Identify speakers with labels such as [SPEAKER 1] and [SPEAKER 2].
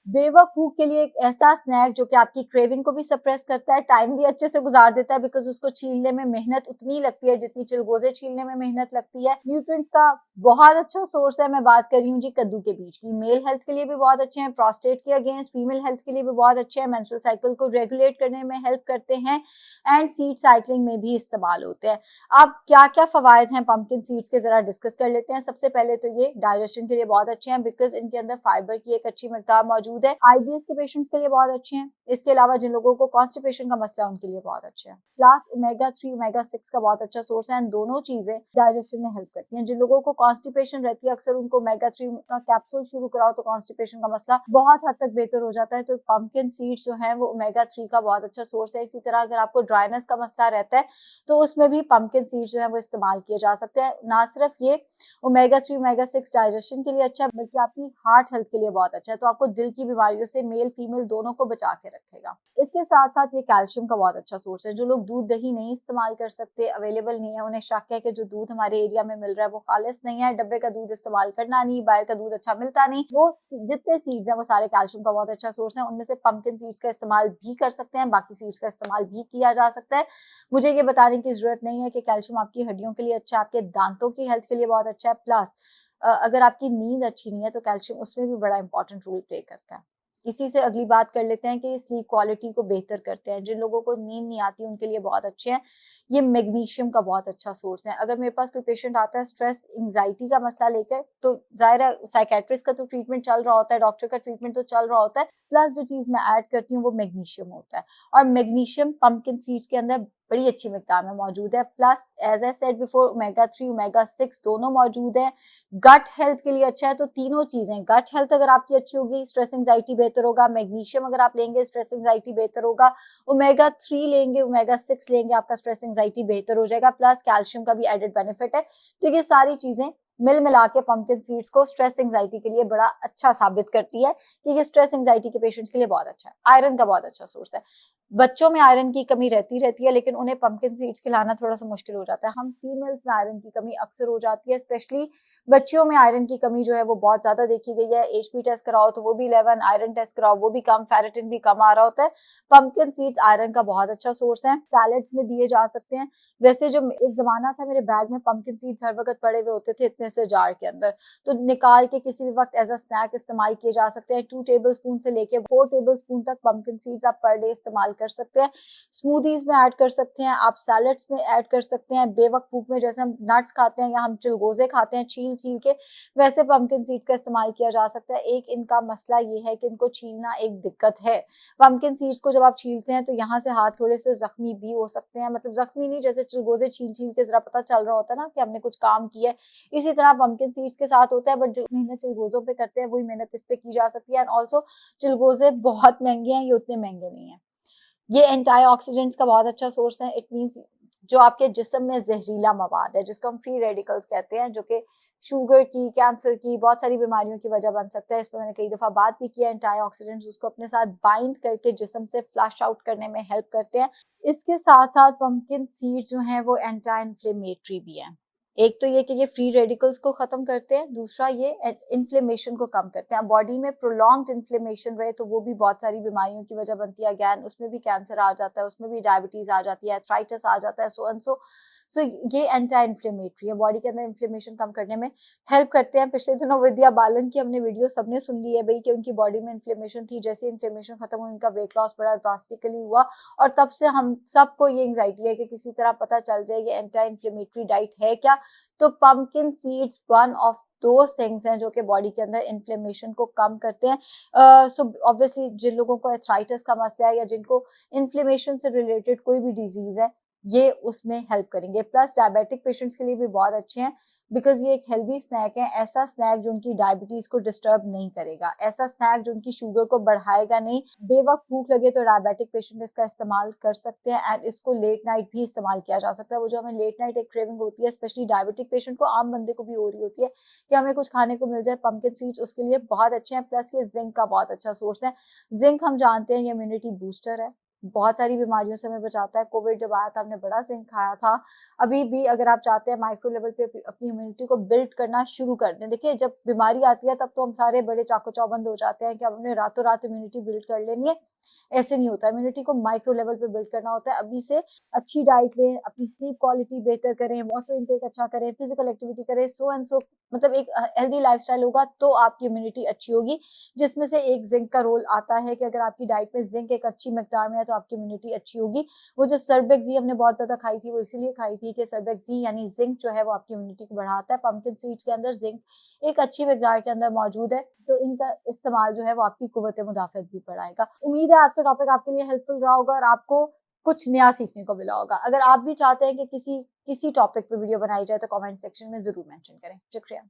[SPEAKER 1] बेवकूफ के लिए एक ऐसा स्नैक जो कि आपकी क्रेविंग को भी सप्रेस करता है, टाइम भी अच्छे से गुजार देता है बिकॉज उसको छीलने में मेहनत उतनी लगती है जितनी चिलगोजे छीलने में मेहनत लगती है। न्यूट्रिएंट्स का बहुत अच्छा सोर्स है। मैं बात कर रही हूँ जी कद्दू के बीज की। मेल हेल्थ के लिए भी बहुत अच्छे हैं, प्रोस्टेट के अगेंस्ट, फीमेल हेल्थ के लिए भी बहुत अच्छे हैं, मेंस्ट्रुअल साइकिल को रेगुलेट करने में हेल्प करते हैं एंड सीड साइक्लिंग में भी इस्तेमाल होते हैं। अब क्या क्या फवायद हैं पंपकिन सीड्स के, जरा डिस्कस कर लेते हैं। सबसे पहले तो ये डाइजेशन के लिए बहुत अच्छे हैं बिकॉज इनके अंदर फाइबर की एक अच्छी मिकदार मौजूद है। आईबीएस के पेशेंट्स के लिए बहुत अच्छे हैं। इसके अलावा जिन लोगों को कॉन्स्टिपेशन का मसला है उनके लिए बहुत अच्छे हैं। प्लस ओमेगा 3 ओमेगा 6 का बहुत अच्छा सोर्स है। दोनों चीजें डाइजेशन में हेल्प करती हैं। जिन लोगों को कॉन्स्टिपेशन रहती है अक्सर उनको ओमेगा 3 का कैप्सूल शुरू कराओ तो कॉन्स्टिपेशन का मसला बहुत हद तक बेहतर हो जाता है। तो पंपकिन सीड्स जो है वो ओमेगा 3 का बहुत अच्छा सोर्स है। इसी तरह अगर आपको ड्राइनेस का मसला रहता है तो उसमें भी पंपकिन सीड्स जो है वो इस्तेमाल किए जा सकते हैं। ना सिर्फ ये ओमेगा 3 ओमेगा 6 डाइजेशन के लिए अच्छा है बल्कि आपकी हार्ट हेल्थ के लिए बहुत अच्छा है। तो आपको दिल की बीमारियों से मेल फीमेल दोनों को बचा के रखेगा। इसके साथ साथ ये कैल्शियम का बहुत अच्छा सोर्स है। जो लोग दूध दही नहीं इस्तेमाल कर सकते, अवेलेबल नहीं है, उन्हें शक है कि जो दूध हमारे एरिया में मिल रहा है वो खालिस नहीं है, डब्बे का दूध इस्तेमाल करना नहीं, बाहर का दूध अच्छा मिलता नहीं, वो जितने सीड्स हैं वो सारे कैल्शियम का बहुत अच्छा सोर्स है। उनमें से पंपकिन सीड्स का इस्तेमाल भी कर सकते हैं, बाकी सीड्स का इस्तेमाल भी किया जा सकता है। मुझे ये बताने की जरूरत नहीं है कि कैल्शियम आपकी हड्डियों के लिए अच्छा है, आपके दांतों की हेल्थ के लिए बहुत अच्छा है। प्लस अगर आपकी नींद अच्छी नहीं है तो कैल्शियम उसमें भी बड़ा इंपॉर्टेंट रोल प्ले करता है। इसी से अगली बात कर लेते हैं कि स्लीप क्वालिटी को बेहतर करते हैं। जिन लोगों को नींद नहीं आती उनके लिए बहुत अच्छे हैं। ये मैग्नीशियम का बहुत अच्छा सोर्स है। अगर मेरे पास कोई पेशेंट आता है स्ट्रेस एंजाइटी का मसला लेकर तो जाहिर है साइकेट्रिस्ट का तो ट्रीटमेंट चल रहा होता है, डॉक्टर का ट्रीटमेंट तो चल रहा होता है, प्लस जो चीज मैं ऐड करती हूँ वो मैग्नीशियम होता है। और मैग्नीशियम पंपकिन सीड्स के अंदर बड़ी अच्छी मिकदार में मौजूद है। Plus as I said before omega 3 omega 6 दोनों मौजूद है। गट हेल्थ के लिए अच्छा है। तो तीनों चीजें, गट हेल्थ अगर आपकी अच्छी होगी स्ट्रेस एंजाइटी बेहतर होगा, मैग्नीशियम अगर आप लेंगे स्ट्रेस एंजाइटी बेहतर होगा, ओमेगा 3 लेंगे ओमेगा 6 लेंगे आपका स्ट्रेस एंजाइटी बेहतर हो जाएगा। प्लस कैल्शियम का भी एडेड बेनिफिट है। तो ये सारी चीजें मिल मिला के पंपकिन सीड्स को स्ट्रेस एंजाइटी के लिए बड़ा अच्छा साबित करती है कि ये स्ट्रेस एंजाइटी के पेशेंट्स के लिए बहुत अच्छा है। आयरन का बहुत अच्छा सोर्स है। बच्चों में आयरन की कमी रहती है लेकिन उन्हें पंपकिन सीड्स खिलाना थोड़ा सा मुश्किल हो जाता है। हम फीमेल्स में आयरन की कमी अक्सर हो जाती है, स्पेशली बच्चियों में आयरन की कमी जो है वो बहुत ज्यादा देखी गई है। एचपी टेस्ट कराओ तो वो भी 11, आयरन टेस्ट कराओ वो भी कम, फेरेटिन भी कम आ रहा होता है। पंपकिन सीड्स आयरन का बहुत अच्छा सोर्स है। सैलेड्स में दिए जा सकते हैं। वैसे जो एक जमाना था मेरे बैग में पंपकिन सीड्स हर वक्त पड़े हुए होते थे इतने से जार के अंदर, तो निकाल के किसी भी वक्त एज अ स्नैक इस्तेमाल किए जा सकते हैं। 2 टेबल स्पून से लेके 4 टेबल स्पून तक पंपकिन सीड्स आप पर डे इस्तेमाल कर सकते हैं। स्मूदीज में ऐड कर सकते हैं, आप सैलेड्स में ऐड कर सकते हैं। बेवकूफ में जैसे हम नट्स खाते हैं या हम चिलगोजे खाते हैं छील छील के, वैसे पंपकिन सीड्स का इस्तेमाल किया जा सकता है। एक इनका मसला ये है कि इनको छीलना एक दिक्कत है। पंपकिन सीड्स को जब आप छीलते हैं तो यहाँ से हाथ थोड़े से जख्मी भी हो सकते हैं, मतलब जख्मी नहीं, जैसे चिलगोजे छील छील के जरा पता चल रहा होता है ना कि हमने कुछ काम किया है, इसी तरह पंपकिन सीड्स के साथ होता है। बट जो मेहनत चिलगोजों पे करते हैं वही मेहनत इस पे की जा सकती है। एंड ऑल्सो चिलगोजे बहुत महंगे हैं, ये उतने महंगे नहीं है। ये एंटीऑक्सीडेंट्स का बहुत अच्छा सोर्स है। इट मींस जो आपके जिस्म में जहरीला मवाद है जिसको हम फ्री रेडिकल्स कहते हैं, जो कि शुगर की, कैंसर की, बहुत सारी बीमारियों की वजह बन सकता है। इस पर मैंने कई दफा बात भी की है। एंटीऑक्सीडेंट्स उसको अपने साथ बाइंड करके जिस्म से फ्लश आउट करने में हेल्प करते हैं। इसके साथ साथ पंपकिन सीड जो है वो एंटी इन्फ्लेमेटरी भी है। एक तो ये कि ये फ्री रेडिकल्स को खत्म करते हैं, दूसरा ये इन्फ्लेमेशन को कम करते हैं। बॉडी में प्रोलॉन्ग्ड इन्फ्लेमेशन रहे तो वो भी बहुत सारी बीमारियों की वजह बनती है। अगैन उसमें भी कैंसर आ जाता है, उसमें भी डायबिटीज आ जाती है, आर्थराइटिस आ जाता है, सो एंड सो ये एंटी इन्फ्लेमेटरी है, बॉडी के अंदर इन्फ्लेमेशन कम करने में हेल्प करते हैं। पिछले दिनों विद्या बालन की हमने वीडियो सबने सुन ली है भाई कि उनकी बॉडी में इन्फ्लेमेशन थी, जैसे इन्फ्लेमेशन खत्म हुई उनका वेट लॉस बड़ा ड्रास्टिकली हुआ। और तब से हम सबको ये एंजाइटी है कि किसी तरह पता चल जाए ये एंटी इन्फ्लेमेटरी डाइट है क्या। तो pumpkin seeds one of those things हैं जो कि बॉडी के अंदर इन्फ्लेमेशन को कम करते हैं। सो ऑब्वियसली जिन लोगों को एथराइटिस का मसला है या जिनको इन्फ्लेमेशन से रिलेटेड कोई भी डिजीज है ये उसमें हेल्प करेंगे। प्लस डायबिटिक पेशेंट्स के लिए भी बहुत अच्छे हैं बिकॉज ये एक हेल्दी स्नैक है। ऐसा स्नैक जो उनकी डायबिटीज को डिस्टर्ब नहीं करेगा, ऐसा स्नैक जो उनकी शुगर को बढ़ाएगा नहीं। बेवक्त भूख लगे तो डायबिटिक पेशेंट इसका इस्तेमाल कर सकते हैं। एंड इसको लेट नाइट भी इस्तेमाल किया जा सकता है। वो जो हमें लेट नाइट एक क्रेविंग होती है, स्पेशली डायबिटिक पेशेंट को, आम बंदे को भी हो रही होती है कि हमें कुछ खाने को मिल जाए, पंपकिन सीड्स उसके लिए बहुत अच्छे हैं। प्लस ये जिंक का बहुत अच्छा सोर्स है। जिंक हम जानते हैं ये इम्यूनिटी बूस्टर है। बहुत सारी बीमारियों से हमें बचाता है। कोविड जब आया था हमने बड़ा जिंक खाया था। अभी भी अगर आप चाहते हैं माइक्रो लेवल पे अपनी इम्यूनिटी को बिल्ड करना शुरू कर दें, देखिए जब बीमारी आती है तब तो हम सारे बड़े चाको चौबंद हो जाते हैं कि अब हमने रातों रात इम्यूनिटी बिल्ड कर लेनी है। ऐसे नहीं होता, इम्यूनिटी को माइक्रो लेवल पे बिल्ड करना होता है। अभी से अच्छी डाइट लें, अपनी स्लीप क्वालिटी बेहतर करें, वाटर इनटेक अच्छा करें, फिजिकल एक्टिविटी करें, सो एंड सो, मतलब एक हेल्दी लाइफस्टाइल होगा तो आपकी इम्यूनिटी अच्छी होगी, जिसमें से एक जिंक का रोल आता है कि अगर आपकी डाइट में जिंक एक अच्छी मिकदार में है तो आपकी इम्यूनिटी अच्छी होगी। वो जो सर्बेक्सी हमने बहुत ज्यादा खाई थी वो इसीलिए खाई थी कि सर्बेक्सी यानी जिंक जो है वो आपकी इम्यूनिटी को बढ़ाता है। पंपकिन सीड्स के अंदर जिंक एक अच्छी मिकदार के अंदर मौजूद है, तो इनका इस्तेमाल जो है वो आपकी कुव्वत मुदाफियत भी बढ़ाएगा। उम्मीद है आज का टॉपिक आपके लिए हेल्पफुल रहा होगा और आपको कुछ नया सीखने को मिला होगा। अगर आप भी चाहते हैं कि किसी टॉपिक पे वीडियो बनाई जाए तो कमेंट सेक्शन में जरूर मेंशन करें। शुक्रिया।